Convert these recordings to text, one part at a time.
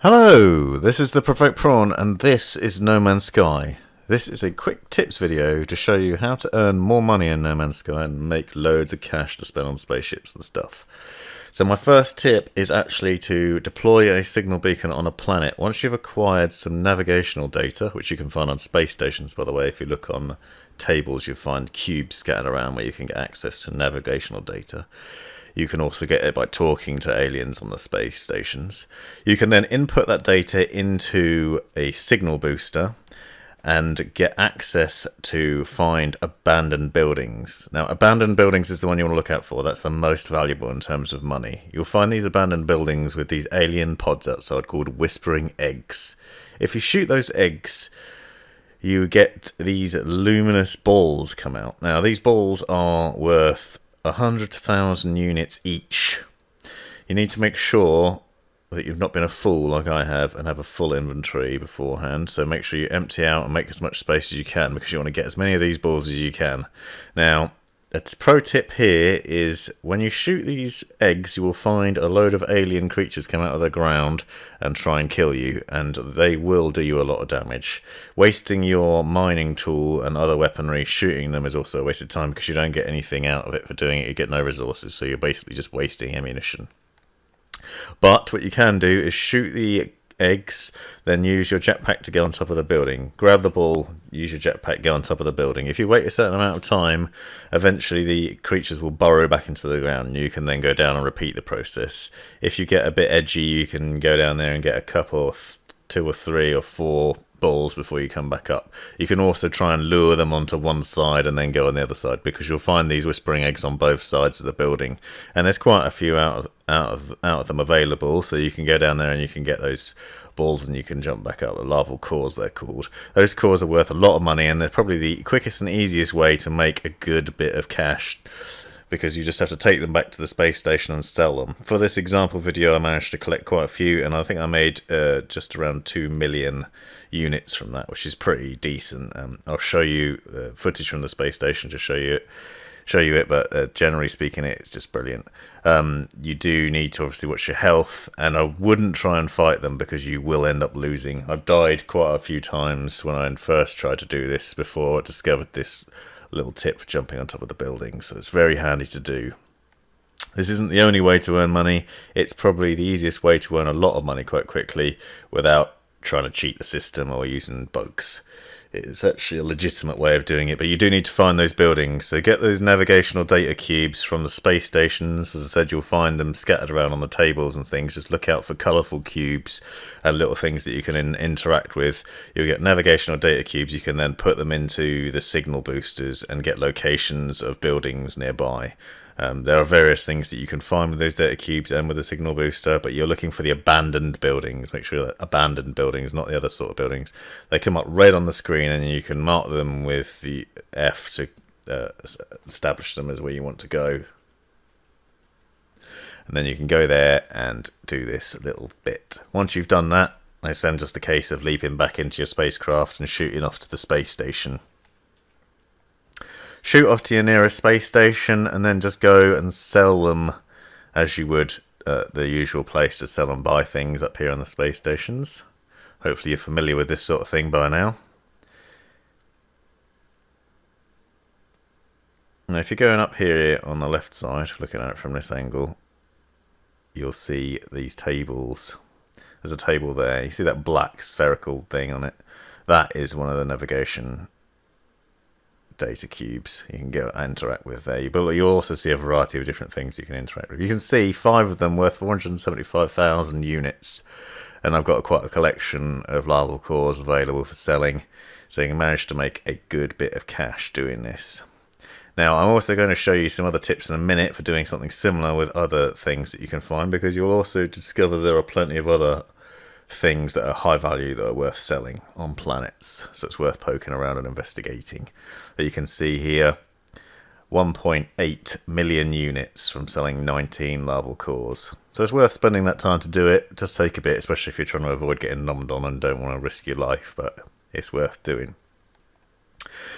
Hello, this is the Provoked Prawn and this is No Man's Sky. This is a quick tips video to show you how to earn more money in No Man's Sky and make loads of cash to spend on spaceships and stuff. So my first tip is actually to deploy a signal beacon on a planet. Once you've acquired some navigational data, which you can find on space stations by the way, if you look on tables you'll find cubes scattered around where you can get access to navigational data. You can also get it by talking to aliens on the space stations. You can then input that data into a signal booster and get access to find abandoned buildings. Now, abandoned buildings is the one you want to look out for. That's the most valuable in terms of money. You'll find these abandoned buildings with these alien pods outside called whispering eggs. If you shoot those eggs, you get these luminous balls come out. Now, these balls are worth 100,000 units each. You need to make sure that you've not been a fool like I have and have a full inventory beforehand. So make sure you empty out and make as much space as you can because you want to get as many of these balls as you can. Now, a pro tip here is when you shoot these eggs, you will find a load of alien creatures come out of the ground and try and kill you, and they will do you a lot of damage. Wasting your mining tool and other weaponry shooting them is also a waste of time because you don't get anything out of it for doing it. You get no resources, so you're basically just wasting ammunition. But what you can do is shoot the eggs, then use your jetpack to get on top of the building. Grab the ball, use your jetpack, get on top of the building. If you wait a certain amount of time, eventually the creatures will burrow back into the ground and you can then go down and repeat the process. If you get a bit edgy, you can go down there and get a couple, 2 or 3 or 4 balls before you come back up. You can also try and lure them onto one side and then go on the other side because you'll find these whispering eggs on both sides of the building, and there's quite a few out of them available, so you can go down there and you can get those balls and you can jump back out. The larval cores, they're called. Those cores are worth a lot of money and they're probably the quickest and easiest way to make a good bit of cash, because you just have to take them back to the space station and sell them. For this example video I managed to collect quite a few, and I think I made just around 2 million units from that, which is pretty decent. I'll show you footage from the space station to show you it, but generally speaking it's just brilliant. You do need to obviously watch your health, and I wouldn't try and fight them because you will end up losing. I've died quite a few times when I first tried to do this before I discovered this little tip for jumping on top of the building, so it's very handy to do. This isn't the only way to earn money. It's probably the easiest way to earn a lot of money quite quickly without trying to cheat the system or using bugs. It's actually a legitimate way of doing it, but you do need to find those buildings. So get those navigational data cubes from the space stations. As I said, you'll find them scattered around on the tables and things. Just look out for colourful cubes and little things that you can interact with. You'll get navigational data cubes. You can then put them into the signal boosters and get locations of buildings nearby. There are various things that you can find with those data cubes and with the signal booster, but you're looking for the abandoned buildings. Make sure that abandoned buildings, not the other sort of buildings. They come up red on the screen and you can mark them with the F to establish them as where you want to go. And then you can go there and do this little bit. Once you've done that, it's then just a case of leaping back into your spacecraft and shooting off to the space station. Shoot off to your nearest space station and then just go and sell them as you would the usual place to sell and buy things up here on the space stations. Hopefully you're familiar with this sort of thing by now. Now if you're going up here on the left side, looking at it from this angle, you'll see these tables. There's a table there. You see that black spherical thing on it? That is one of the navigation data cubes you can go interact with there. But you'll also see a variety of different things you can interact with. You can see 5 of them worth 475,000 units, and I've got quite a collection of larval cores available for selling, so you can manage to make a good bit of cash doing this. Now I'm also going to show you some other tips in a minute for doing something similar with other things that you can find, because you'll also discover there are plenty of other things that are high value that are worth selling on planets, so it's worth poking around and investigating. But you can see here 1.8 million units from selling 19 larval cores, so it's worth spending that time to do it. Just take a bit, especially if you're trying to avoid getting nommed on and don't want to risk your life, but it's worth doing.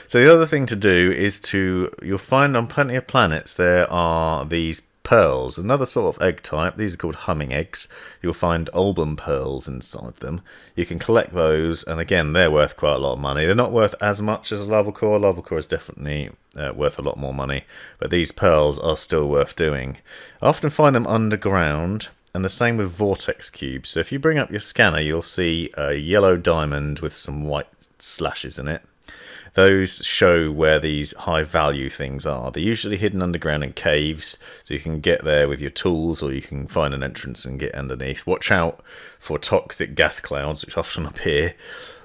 So the other thing to do is you'll find on plenty of planets there are these pearls, another sort of egg type. These are called humming eggs. You'll find album pearls inside them. You can collect those, and again, they're worth quite a lot of money. They're not worth as much as a lava core. Lava core is definitely worth a lot more money, but these pearls are still worth doing. I often find them underground, and the same with vortex cubes. So if you bring up your scanner, you'll see a yellow diamond with some white slashes in it. Those show where these high value things are. They're usually hidden underground in caves, so you can get there with your tools, or you can find an entrance and get underneath. Watch out for toxic gas clouds, which often appear,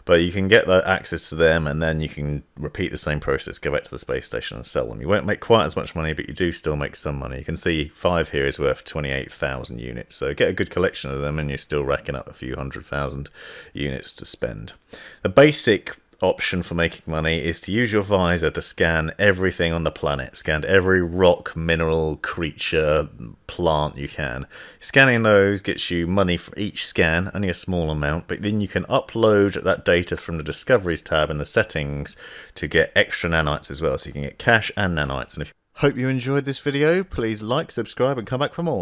but you can get the access to them, and then you can repeat the same process, go back to the space station and sell them. You won't make quite as much money, but you do still make some money. You can see 5 here is worth 28,000 units, so get a good collection of them and you're still racking up a few 100,000 units to spend. The basic option for making money is to use your visor to scan everything on the planet. Scan every rock, mineral, creature, plant you can. Scanning those gets you money for each scan, only a small amount, but then you can upload that data from the Discoveries tab in the settings to get extra nanites as well. So you can get cash and nanites. And if hope you enjoyed this video, please like, subscribe and come back for more.